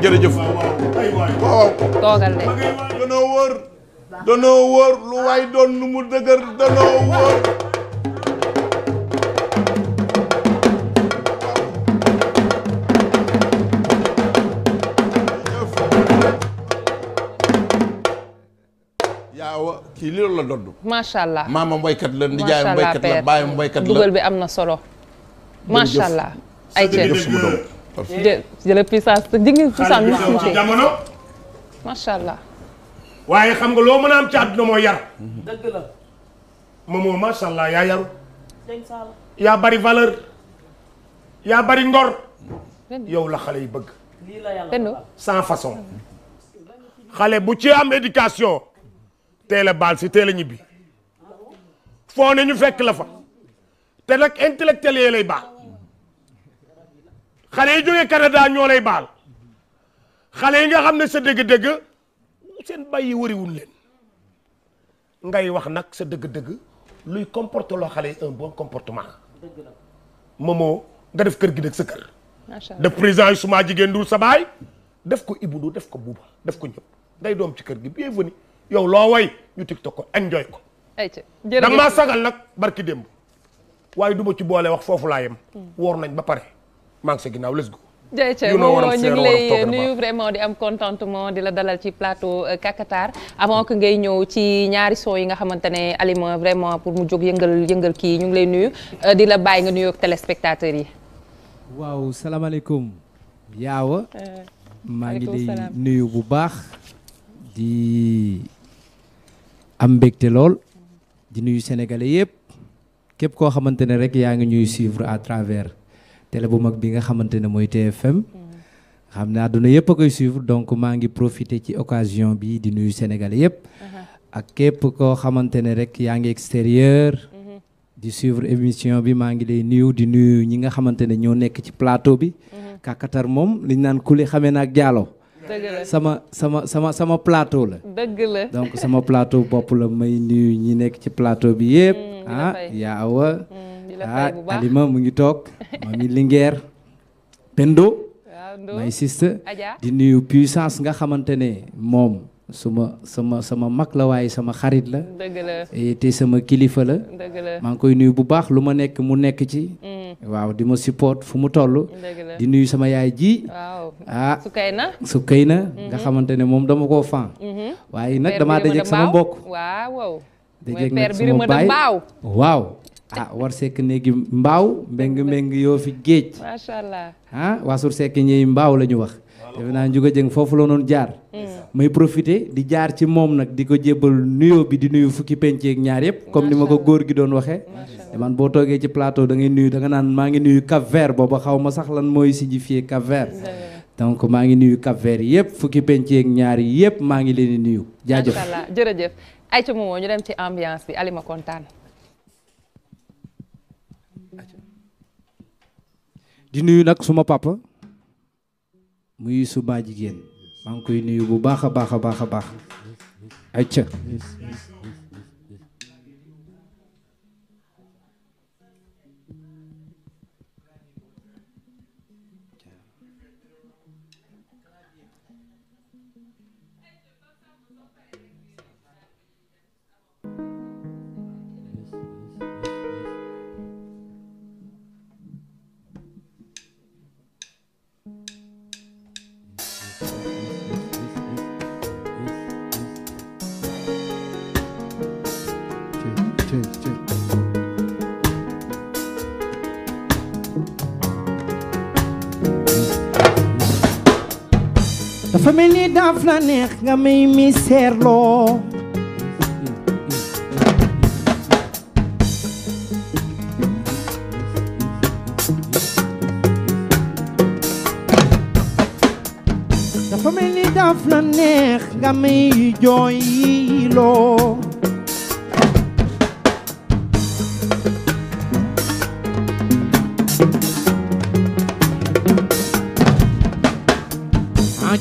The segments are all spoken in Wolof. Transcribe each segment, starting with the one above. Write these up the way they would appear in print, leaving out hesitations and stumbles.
jërëjëf waaw toogal de danoo wóor lu waay doon nu mu dëgër danoo wóor yaawa kii li loolu la dodd macha allah maamam baykat la nijaayam baykat la baayam baykat la dugal bi am na solo macha allah ay jërëjëf suma doom jële puissance te jigéen puissance ñu tuuti jamono macha allah waaye xam nga loo mën a am ci àdduna moo yar dëgg la moomoo macha allah yaa yaru yaa bari valeur yaa bari ngor yow la xale yi bëgg sans façon xale bu ci am éducation teel a baal si teel a ñibbi foo ne ñu fekk la fa te nag intellectuel yee lay baal xale yi jógee Canada ñoo lay baal xale yi nga xam ne sa dëgg-dëgg seen bàyyi wëriwul leen ngay wax nag sa dëgg-dëgg luy comporter loo xale yi un bon comportement moomoo nga def kër gi dëgg sa kër def président yi suma jigéen dul sa baay def ko Ibou Ndour def ko Bouba def ko ñëpp ngay doom ci kër gi bienvenue yow loo way ñu tiktok ko enjoy ko da maa sagal nag barki démb waaye du ma ci boole wax foofu laa yem woor nañ ba pare maa ngi sa ginnaaw let's go jërëjëf moom ñu ngi lay nuyu vraiment di am contentement di la dalal ci plateau Kakatar avant que ngay ñëw ci ñaari son yi nga xamante ne Alima vraiment pour mu jóg yëngal kii ñu ngi lay nuyu di la bàyyi nga nuyu ak téléspectateurs yi. waaw salaamaaleykum yaawa maa ngi lay nuyu bu baax di am mbégte lool di nuyu sénégalais yëpp képp koo xamante ne rek yaa ngi ñuy suivre à travers télé bu mag bi nga xamante ne mooy TFM xam ne àdduna yëpp a koy suivre donc maa ngi profiter ci occasion bi di nuyu sénégalais yëpp ak képp koo xamante ne rek yaa ngi extérieur di suivre émission bi maa ngi lay nuyu di nuyu ñi nga xamante ne ñoo nekk ci plateau bi Kakatar moom liñ naan kuli xamee na ak jaalo sama plateau la dëgg la donc sama plateau bopp la may nuyu ñi nekk ci plateau bi yëpp yaawa Alima mu ngi toog mami Linguère Pendo may sister di nuyu puissance nga xamante ne moom sama mag la waaye sama xarit la te sama kilifa la maa ngi koy nuyu bu baax lu ma nekk mu nekk ci waaw di ma support fu mu toll di nuyu sama yaay ji Sukayna nga xamante ne moom dama koo fan waaye nag damaa dajeek sama mbokk dajeek nag sama baay waaw war sekk néegi mbaaw mbeng yoo fi géej macha allah wasur sekk ñëy mbaaw la ñu wax defe naa Njuga Jëng foofu la noonu jaar may profité di jaar ci moom nag di ko jébbal nuyoo bi di nuyu fukki penceeg ñaar yëpp comme ni ma ko góor gi doon waxee man boo toogee ci plateau da ngay nuyu da nga naan maa ngi nuyu Cap Vert booba xaw ma sax lan mooy signifier Cap Vert donc maa ngi nuyu Cap Vert yëpp fukki penceeg ñaar yëpp maa ngi leen di nuyu jaajëf macha allah jërëjëf ayca moomoo ñu dem ci ambiance bi Alima kontaan di nuyu nag suma papa muy suma jigéen maa ngi koy nuyu bu baax a baax a baax a baax ayca dafa mel ni daaf la neex nga may misère loo dafa mel ni daaf la neex nga may jooy loo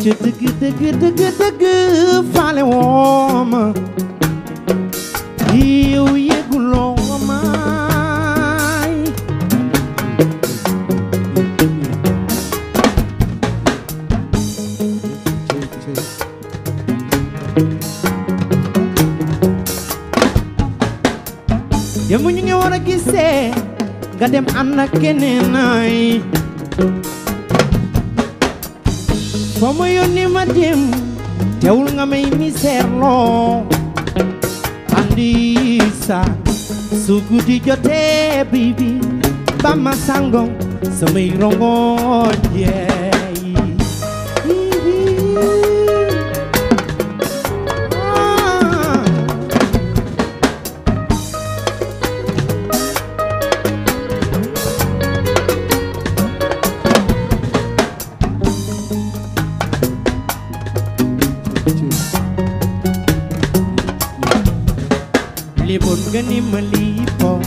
ci dëgg faale woo ma yow yëguloo maay démb ñu ngi war a gisee nga dem ànd ak keneen ay foo ma yónni ma dem teewul nga may misère loo andi sa su guddi jotee bibi ba ma sangong samay rongoñ jeey li bon nga ni ma lii poon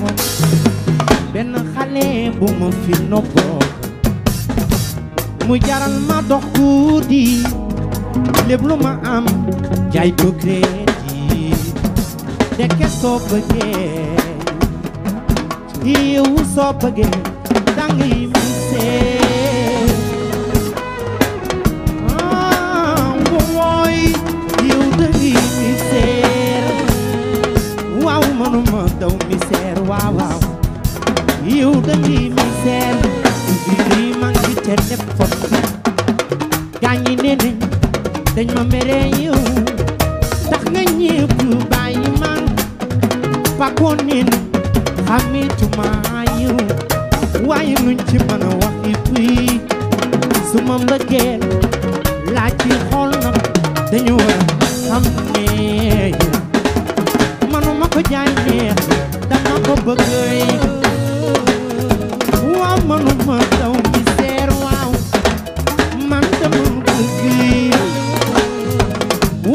benn xale bu ma fi noppoo mu jaral ma dox guddi lépp lu ma am jaay ko crédit dekke soo bëggee yow soo bëggee dangi mi see mooy yow dangi mi see waaw manuma daw mi seer waaw waaw yow dangi mi seer li man ci te def fot gaañi nee nañ dañ ma mere yow tax nga ñëpp bàyyi man pakkoon nen xamituma yow waaye luñ ci mën a wax yi fii su ma mbëggeel laaj ci xool nag dañu war a xam ne manuma ko jaay neex dama ko bëgg waaw manuma daw mi seer waaw man dama bëgg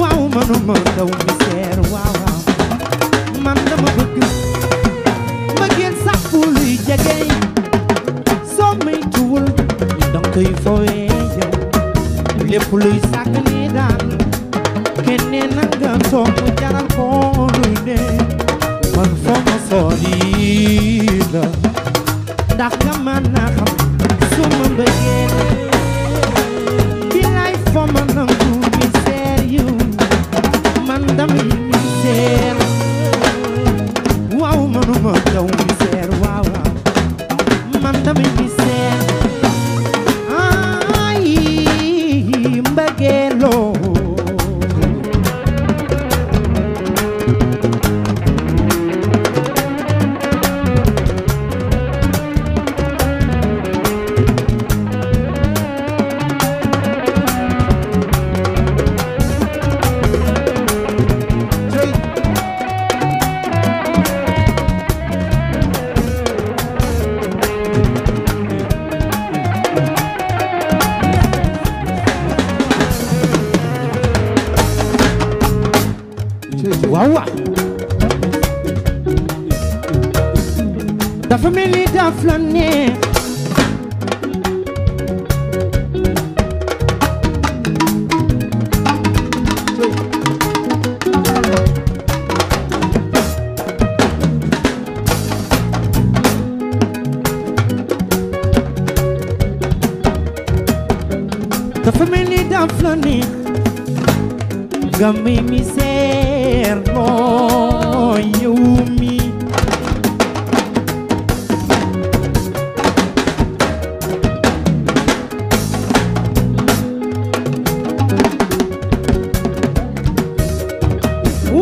waaw manuma daw mi seer waaw waaw man dama bëgg bëggeel sax bu luy jege soo may tuwul danga koy fowee yow lépp luy sàkk ni daal keneen na nga toog mu jaral ko luy ne man foo ma sori la ndax nga mën naa xam su ma bëggee bilaay foo ma nangu mi seer yu man damay mi seer waaw manuma daw mi seer waaw waaw man damay mi seer ay mbëggeeloo waaw waaw dafa mel ni daf la neex dafa mel ni daf la neex nga may mi seer loo yow mi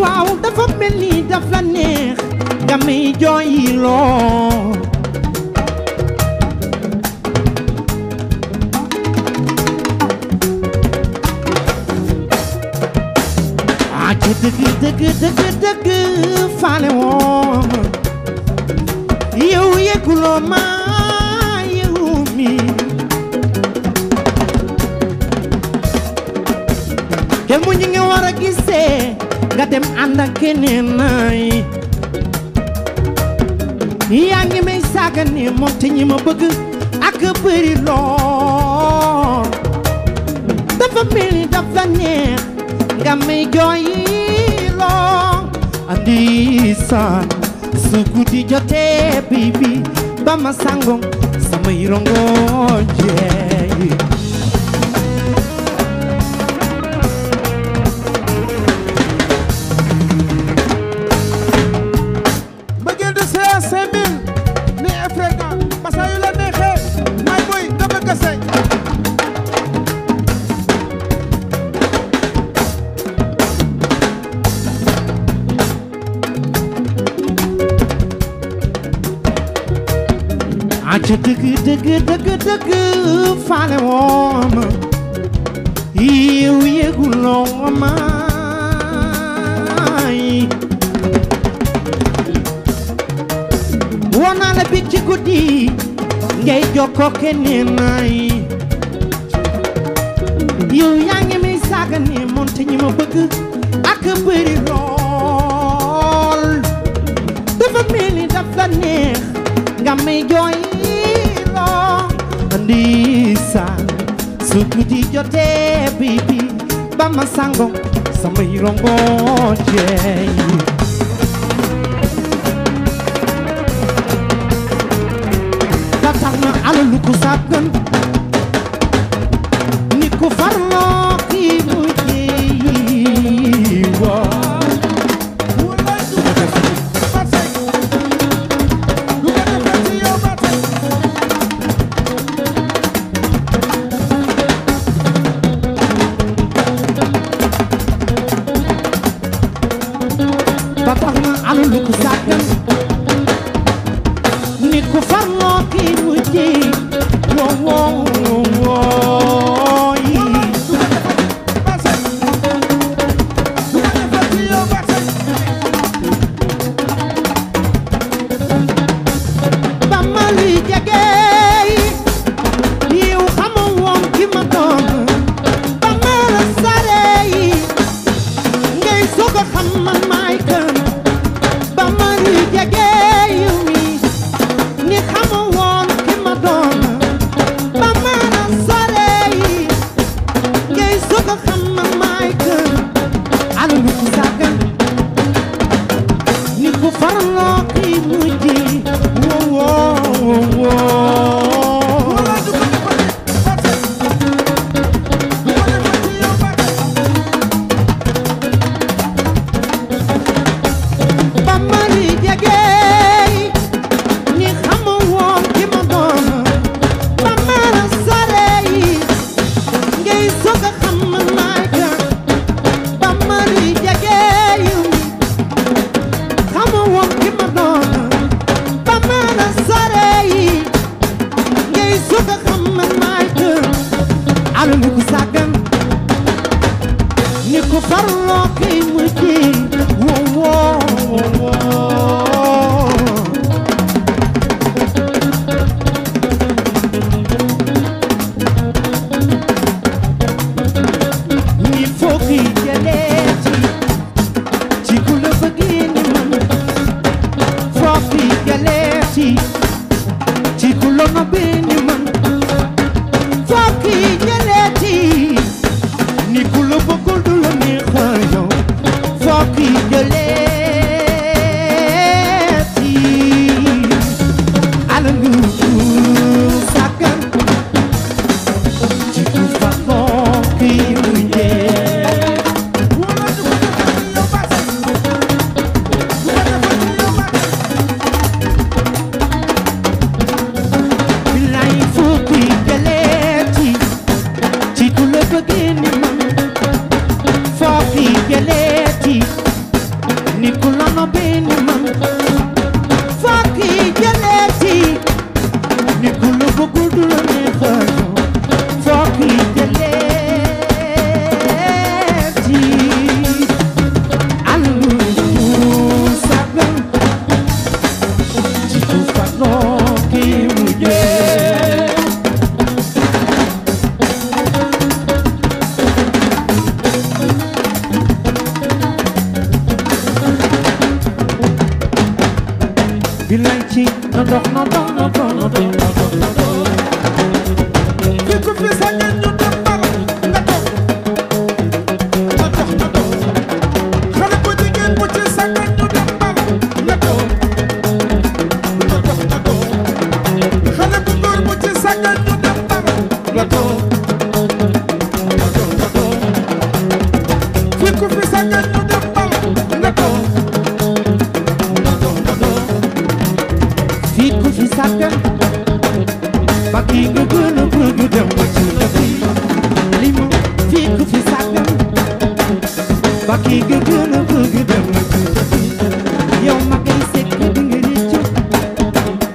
waaw dafa mel ni daf la neex nga may jooy loo dëgg faale woon yow yëguloo ma yow mi te mu ñi nga war a gisee nga dem ànd ak keneen nay yaa ngi may saaga ne moom te ñi ma bëgg ak bëri lool dafa mel ni dafa neex nga may jooy andi saan su guddi jotee bibi ba ma sangong samay rongoñ jeey dëgg dëgg dëgg faale woo ma yow yëguloo ma woon naa la bi ci guddi ngay jokkoo keneen naay yow yaa ngi may saaga ne moonte ñi ma bëgg ak bëri lool dafa mel ni daf la neex nga may jooy loo ndeysaan su guddi jotee bibi ba ma sango samay rongo jeey ba tax na alalu ko sàggan ni ko farloo kii mu jeey woo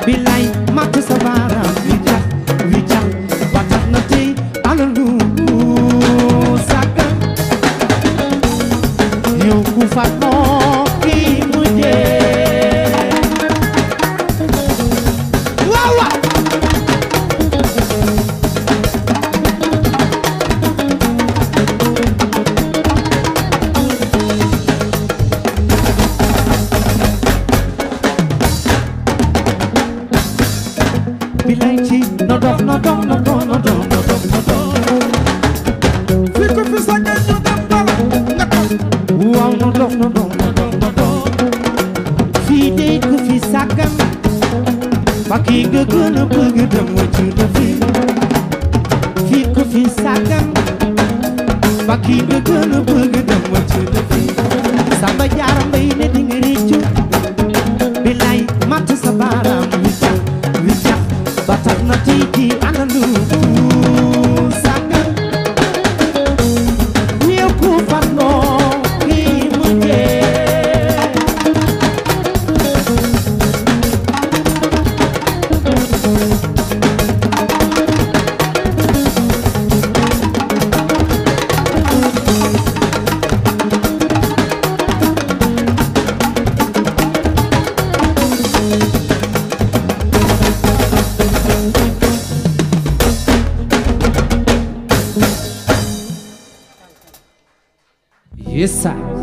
Bilay mat sa baaraam bi tax ku fat moo kii mujjee waaw waaw bilay ci no dox no dox no dox no dox no dox no dox fi ko fi sàggan ñu dem bala nga dox waaw no dox no dox no dox no dox fii de ku fi sàggan ba kii nga gën a bëgg dem wàcc na fi fii ku fi sàggan ba kii nga gën a bëgg dem wàcc na fi Samba Jaara Mbay ne di nga réccu bilay matt sa baaraam wi jax ba tax na tey jii ana lu sàggan néew ku fannoo kii mujjee Yes, sir.